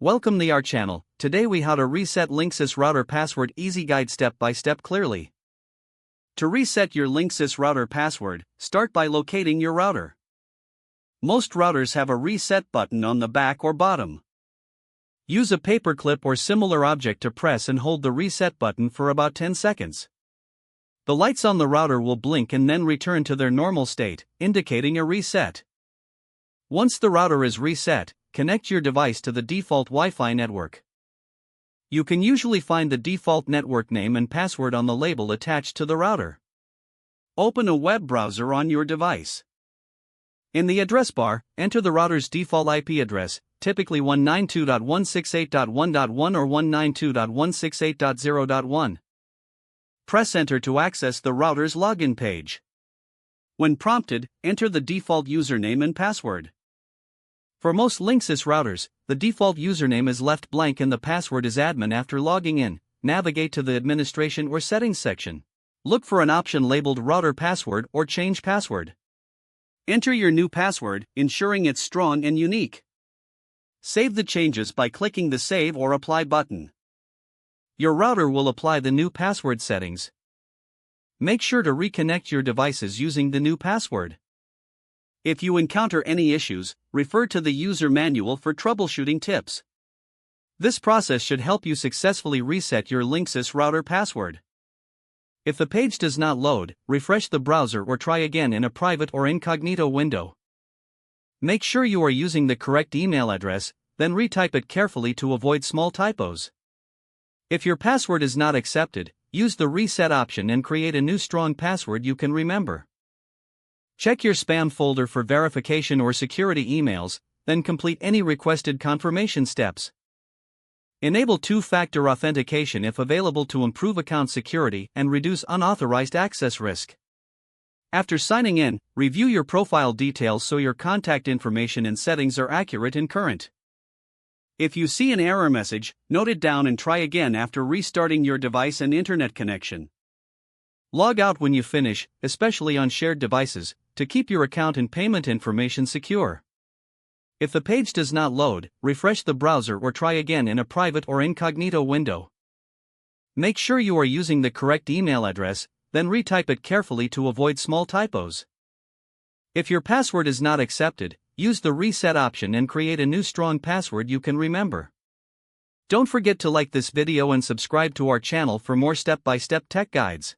Welcome to our channel. Today we how to reset Linksys router password easy guide step by step clearly. To reset your Linksys router password, start by locating your router. Most routers have a reset button on the back or bottom. Use a paperclip or similar object to press and hold the reset button for about 10 seconds. The lights on the router will blink and then return to their normal state, indicating a reset. Once the router is reset, connect your device to the default Wi-Fi network. You can usually find the default network name and password on the label attached to the router. Open a web browser on your device. In the address bar, enter the router's default IP address, typically 192.168.1.1 or 192.168.0.1. Press Enter to access the router's login page. When prompted, enter the default username and password. For most Linksys routers, the default username is left blank and the password is admin after logging in. Navigate to the administration or settings section. Look for an option labeled router password or change password. Enter your new password, ensuring it's strong and unique. Save the changes by clicking the Save or Apply button. Your router will apply the new password settings. Make sure to reconnect your devices using the new password. If you encounter any issues, refer to the user manual for troubleshooting tips. This process should help you successfully reset your Linksys router password. If the page does not load, refresh the browser or try again in a private or incognito window. Make sure you are using the correct email address, then retype it carefully to avoid small typos. If your password is not accepted, use the reset option and create a new strong password you can remember. Check your spam folder for verification or security emails, then complete any requested confirmation steps. Enable two-factor authentication if available to improve account security and reduce unauthorized access risk. After signing in, review your profile details so your contact information and settings are accurate and current. If you see an error message, note it down and try again after restarting your device and internet connection. Log out when you finish, especially on shared devices, to keep your account and payment information secure. If the page does not load, refresh the browser or try again in a private or incognito window. Make sure you are using the correct email address, then retype it carefully to avoid small typos. If your password is not accepted, use the reset option and create a new strong password you can remember. Don't forget to like this video and subscribe to our channel for more step-by-step tech guides.